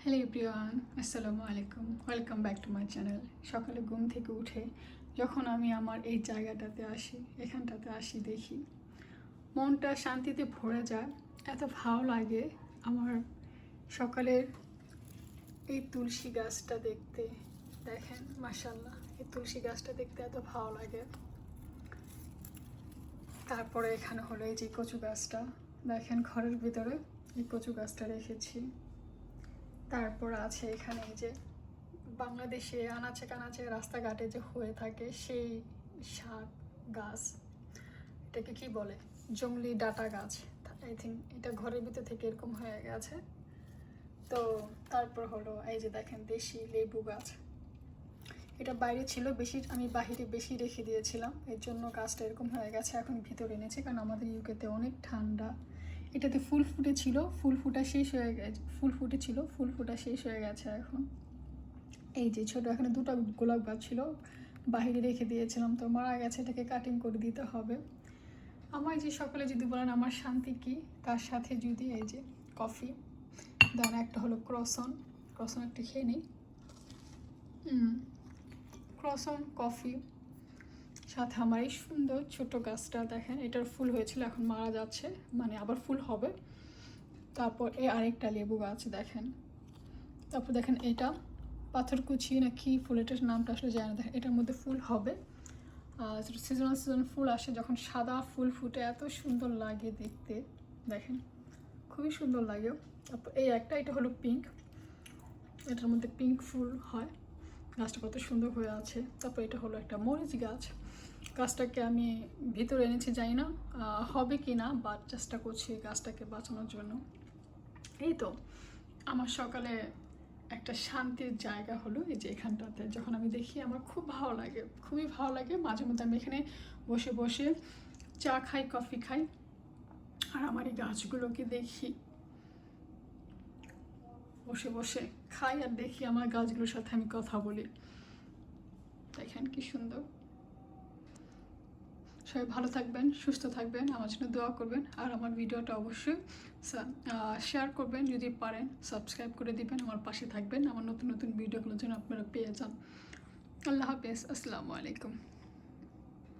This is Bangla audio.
হ্যালো এভরিওয়ান, আসসালামু আলাইকুম। Welcome back to my channel. সকালে ঘুম থেকে উঠে যখন আমি আমার এই জায়গাটাতে আসি, এখানটাতে আসি, দেখি মনটা শান্তিতে ভরে যায়। এত ভালো লাগে আমার সকালের এই তুলসী গাছটা দেখতে। দেখেন মাশাআল্লাহ, এই তুলসী গাছটা দেখতে এত ভালো লাগে। তারপরে এখানে হলো এই যে কচু গাছটা, দেখেন ঘরের ভিতরে এই কচু গাছটা রেখেছি। তারপর আছে এখানে এই যে বাংলাদেশে আনাচে কানাচে রাস্তাঘাটে যে হয়ে থাকে সেই শাক গাছ, এটাকে কি বলে, জংলি ডাটা গাছ। আই থিঙ্ক এটা ঘরের ভিতর থেকে এরকম হয়ে গেছে। তো তারপর হলো এই যে দেখেন দেশি লেবু গাছ, এটা বাইরে ছিল বেশি, আমি বাহিরে বেশি রেখে দিয়েছিলাম, এর জন্য গাছটা এরকম হয়ে গেছে। এখন ভিতরে এনেছি কারণ আমাদের ইউকেতে অনেক ঠান্ডা। এটাতে ফুল ফুটেছিল, ফুল ফুটা শেষ হয়ে গেছে, ফুল ফুটা শেষ হয়ে গেছে এখন। এই যে ছোটো এখানে দুটো গোলাপ গাছ ছিল, বাহিরে রেখে দিয়েছিলাম, তো মারা গেছে, এটাকে কাটিং করে দিতে হবে। আমার যে সকালে যদি বলেন আমার শান্তি কি, তার সাথে যদি এই যে কফি দেন, একটা হলো ক্রসন একটু খেয়ে নিই। ক্রসন কফি সাথে আমার এই সুন্দর ছোট গাছটা দেখেন, এটার ফুল হয়েছিল, এখন মারা যাচ্ছে, মানে আবার ফুল হবে। তারপর এই আরেকটা লেবু গাছ দেখেন। তারপর দেখেন এটা পাথরকুচি না কি ফুল, এটার নামটা আসলে জানি না। দেখেন এটার মধ্যে ফুল হবে, সিজন ফুল আসে যখন, সাদা ফুল ফুটে, এত সুন্দর লাগে দেখতে, দেখেন খুবই সুন্দর লাগে। তারপর এই একটা, এটা হলো পিঙ্ক, এটার মধ্যে পিঙ্ক ফুল হয়, গাছটা কত সুন্দর হয়ে আছে। তারপর এটা হলো একটা মরিচ গাছ, গাছটাকে আমি ভিতরে এনেছি, জানি না হবে কি না, বা চেষ্টা করছি গাছটাকে বাঁচানোর জন্য। এই তো আমার সকালে একটা শান্তির জায়গা হলো এই যে এখানটাতে, যখন আমি দেখি আমার খুব ভালো লাগে, খুবই ভালো লাগে। মাঝে মধ্যে আমি এখানে বসে বসে চা খাই, কফি খাই, আর আমার এই গাছগুলোকে দেখি, বসে বসে খাই আর দেখি আমার গাছগুলোর সাথে আমি কথা বলি। দেখেন কি সুন্দর। সবাই ভালো থাকবেন, সুস্থ থাকবেন, আমার জন্য দোয়া করবেন, আর আমার ভিডিওটা অবশ্যই শেয়ার করবেন, যদি পারেন সাবস্ক্রাইব করে দিবেন, আমার পাশে থাকবেন, আমার নতুন নতুন ভিডিওগুলোর জন্য আপনারা পেয়ে যান। আল্লাহ হাফেজ, আসসালামু আলাইকুম।